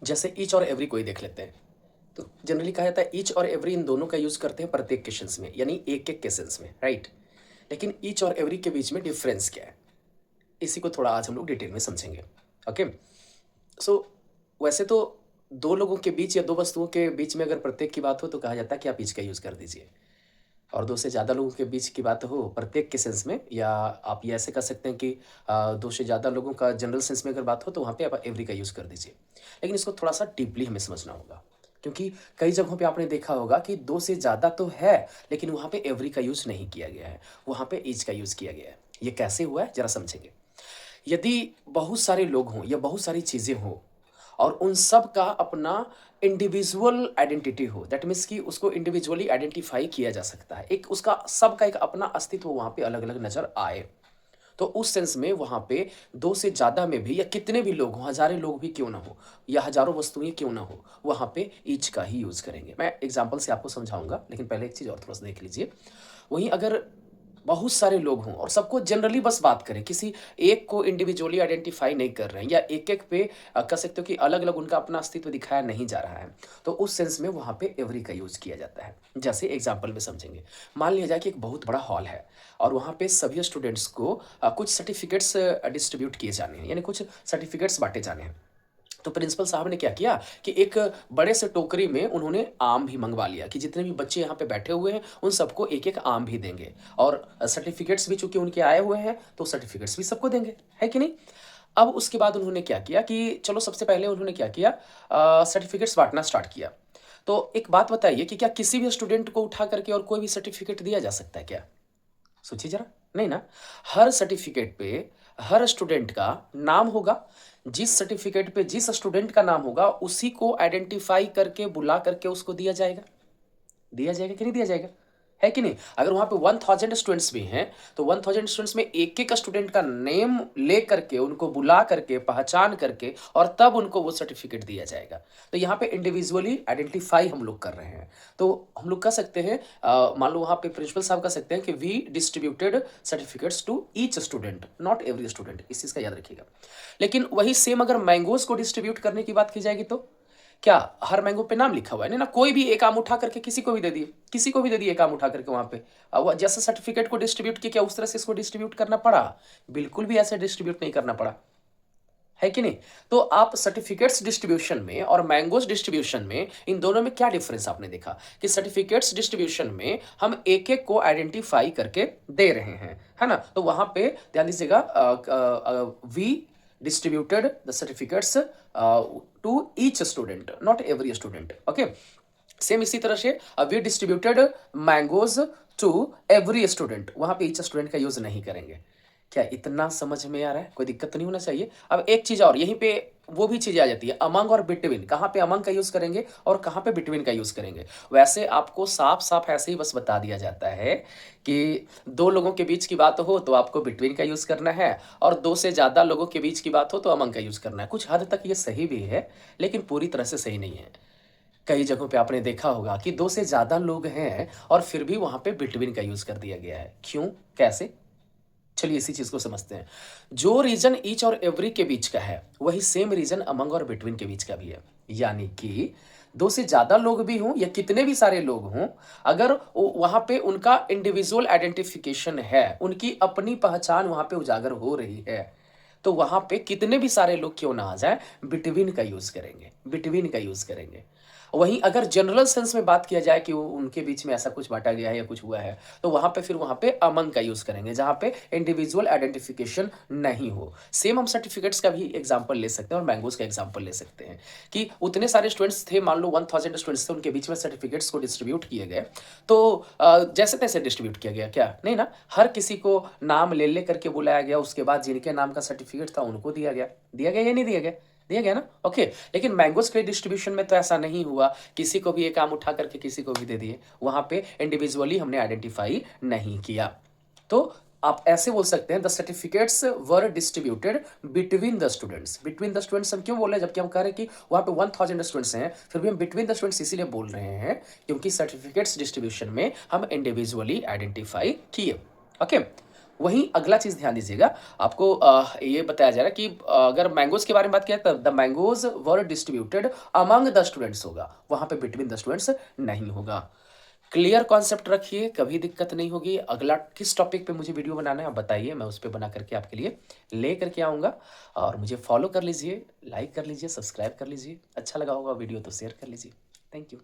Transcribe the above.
जैसे ईच और एवरी को ही देख लेते हैं। तो जनरली कहा जाता है ईच और एवरी इन दोनों का यूज करते हैं प्रत्येक केसेंस में, यानी एक एक केसेंस में, राइट। लेकिन ईच और एवरी के बीच में डिफरेंस क्या है, इसी को थोड़ा आज हम लोग डिटेल में समझेंगे। ओके। सो वैसे तो दो लोगों के बीच या दो वस्तुओं के बीच में अगर प्रत्येक की बात हो तो कहा जाता है कि आप ईच का यूज कर दीजिए, और दो से ज़्यादा लोगों के बीच की बात हो प्रत्येक के सेंस में, या आप ये ऐसे कर सकते हैं कि दो से ज़्यादा लोगों का जनरल सेंस में अगर बात हो तो वहाँ पे आप एवरी का यूज़ कर दीजिए। लेकिन इसको थोड़ा सा डीपली हमें समझना होगा, क्योंकि कई जगहों पे आपने देखा होगा कि दो से ज़्यादा तो है लेकिन वहाँ पे एवरी का यूज़ नहीं किया गया है, वहाँ पे ईच का यूज़ किया गया है। ये कैसे हुआ है ज़रा समझेंगे। यदि बहुत सारे लोग हों या बहुत सारी चीज़ें हों और उन सब का अपना इंडिविजुअल आइडेंटिटी हो, दैट मीन्स कि उसको इंडिविजुअली आइडेंटिफाई किया जा सकता है, एक उसका सबका एक अपना अस्तित्व वहाँ पे अलग अलग नज़र आए, तो उस सेंस में वहाँ पे दो से ज़्यादा में भी या कितने भी लोग हों, हज़ारों लोग भी क्यों ना हो या हज़ारों वस्तुएं क्यों ना हो, वहाँ पे ईच का ही यूज़ करेंगे। मैं एग्जाम्पल से आपको समझाऊंगा, लेकिन पहले एक चीज़ और थोड़ा सा देख लीजिए। वहीं अगर बहुत सारे लोग हों और सबको जनरली बस बात करें, किसी एक को इंडिविजुअली आइडेंटिफाई नहीं कर रहे हैं या एक एक पे कह सकते हो कि अलग अलग उनका अपना अस्तित्व दिखाया नहीं जा रहा है, तो उस सेंस में वहाँ पे एवरी का यूज़ किया जाता है। जैसे एग्जाम्पल में समझेंगे। मान लिया जाए कि एक बहुत बड़ा हॉल है और वहाँ पे सभी स्टूडेंट्स को कुछ सर्टिफिकेट्स डिस्ट्रीब्यूट किए जाने हैं, यानी कुछ सर्टिफिकेट्स बांटे जाने हैं। तो प्रिंसिपल साहब ने क्या किया कि एक बड़े से टोकरी में उन्होंने आम भी मंगवा लिया कि जितने भी बच्चे यहाँ पे बैठे हुए हैं उन सबको एक एक आम भी देंगे, और सर्टिफिकेट्स भी चूंकि उनके आए हुए हैं तो सर्टिफिकेट्स भी सबको देंगे, है कि नहीं। अब उसके बाद उन्होंने क्या किया कि चलो सबसे पहले उन्होंने क्या किया, सर्टिफिकेट्स बांटना स्टार्ट किया। तो एक बात बताइए कि क्या किसी भी स्टूडेंट को उठा करके और कोई भी सर्टिफिकेट दिया जा सकता है क्या? सोचिए जरा, नहीं ना। हर सर्टिफिकेट पे हर स्टूडेंट का नाम होगा, जिस सर्टिफिकेट पे जिस स्टूडेंट का नाम होगा उसी को आइडेंटिफाई करके बुला करके उसको दिया जाएगा। दिया जाएगा कि नहीं दिया जाएगा, है कि नहीं। अगर वहां पे 1000 स्टूडेंट्स भी हैं तो 1000 स्टूडेंट्स में एक एक स्टूडेंट का नेम ले करके उनको बुला करके पहचान करके और तब उनको वो सर्टिफिकेट दिया जाएगा। तो यहाँ पे इंडिविजुअली आइडेंटिफाई हम लोग कर रहे हैं। तो हम लोग कह सकते हैं, मान लो वहाँ पे प्रिंसिपल साहब कह सकते हैं कि we distributed certificates to each student, not every student, इस चीज़ का याद रखिएगा। लेकिन वही सेम अगर मैंगोज को डिस्ट्रीब्यूट करने की बात की जाएगी तो क्या हर मैंगो पे नाम लिखा हुआ है? नहीं ना, कोई भी एक आम उठा करके किसी को भी दे दिए, किसी को भी दे दिए एक आम उठा करके वहां पे। अब वो जैसे सर्टिफिकेट को डिस्ट्रीब्यूट किया, क्या उस तरह से इसको डिस्ट्रीब्यूट करना पड़ा? बिल्कुल भी ऐसे डिस्ट्रीब्यूट नहीं करना पड़ा, है कि नहीं। तो आप सर्टिफिकेट्स डिस्ट्रीब्यूशन में और मैंगोज डिस्ट्रीब्यूशन में, इन दोनों में क्या डिफरेंस आपने देखा कि सर्टिफिकेट्स डिस्ट्रीब्यूशन में हम एक एक को आइडेंटिफाई करके दे रहे हैं, है ना। तो वहां पे ध्यान दीजिएगा, we distributed the certificates to each student, not every student, okay। Same इसी तरह से we distributed mangoes to every student, वहां पे ईच स्टूडेंट का यूज नहीं करेंगे। क्या इतना समझ में आ रहा है? कोई दिक्कत नहीं होना चाहिए। अब एक चीज और यहीं पे वो भी चीजें आ जाती है, अमंग और बिटवीन। कहाँ पे अमंग का यूज करेंगे और कहाँ पे बिटवीन का यूज करेंगे? वैसे आपको साफ साफ ऐसे ही बस बता दिया जाता है कि दो लोगों के बीच की बात हो तो आपको बिटवीन का यूज करना है, और दो से ज्यादा लोगों के बीच की बात हो तो अमंग का यूज करना है। कुछ हद तक ये सही भी है लेकिन पूरी तरह से सही नहीं है। कई जगहों पे आपने देखा होगा कि दो से ज्यादा लोग हैं और फिर भी वहां पे बिटवीन का यूज कर दिया गया है। क्यों, कैसे? चलिए इसी चीज को समझते हैं। जो रीजन ईच और एवरी के बीच का है वही सेम रीजन अमंग और बिटवीन के बीच का भी है। यानी कि दो से ज्यादा लोग भी हों या कितने भी सारे लोग हों, अगर वहां पे उनका इंडिविजुअल आइडेंटिफिकेशन है, उनकी अपनी पहचान वहां पे उजागर हो रही है, तो वहां पे कितने भी सारे लोग क्यों ना आ जाए, बिटवीन का यूज करेंगे, बिटवीन का यूज करेंगे। वहीं अगर जनरल सेंस में बात किया जाए कि उनके बीच में ऐसा कुछ बांटा गया है या कुछ हुआ है, तो वहां पे फिर वहां पे अमंग का यूज करेंगे, जहां पे इंडिविजुअल आइडेंटिफिकेशन नहीं हो। सेम हम सर्टिफिकेट्स का भी एग्जांपल ले सकते हैं और मैंगोज का एग्जांपल ले सकते हैं कि उतने सारे स्टूडेंट्स थे, मान लो 1000 स्टूडेंट्स थे, उनके बीच में सर्टिफिकेट्स को डिस्ट्रीब्यूट किए गए, तो जैसे तैसे डिस्ट्रीब्यूट किया गया क्या? नहीं ना। हर किसी को नाम ले ले करके बुलाया गया, उसके बाद जिनके नाम का सर्टिफिकेट था उनको दिया गया। दिया गया या नहीं दिया गया? दिया गया ना, ओके। लेकिन मैंगोज के डिस्ट्रीब्यूशन में तो ऐसा नहीं हुआ, किसी को भी एक आम उठा करके किसी को भी दे दिए, वहां पे इंडिविजुअली हमने आइडेंटिफाई नहीं किया। तो आप ऐसे बोल सकते हैं the certificates were distributed between the students. Between the students हम क्यों बोल रहे हैं जबकि हम कह रहे हैं कि वहां पे 1000 स्टूडेंट्स हैं, फिर भी हम बिटवीन द स्टूडेंट्स इसीलिए बोल रहे हैं क्योंकि सर्टिफिकेट्स डिस्ट्रीब्यूशन में हम इंडिविजुअली आइडेंटिफाई किए, ओके। वहीं अगला चीज़ ध्यान दीजिएगा, आपको ये बताया जा रहा है कि अगर मैंगोज़ के बारे में बात किया तो the mangoes were distributed among the students होगा, वहाँ पे बिटवीन द स्टूडेंट्स नहीं होगा। क्लियर कॉन्सेप्ट रखिए, कभी दिक्कत नहीं होगी। अगला किस टॉपिक पे मुझे वीडियो बनाना है आप बताइए, मैं उस पे बना करके आपके लिए ले करके आऊँगा। और मुझे फॉलो कर लीजिए, लाइक कर लीजिए, सब्सक्राइब कर लीजिए। अच्छा लगा होगा वीडियो तो शेयर कर लीजिए। Thank you.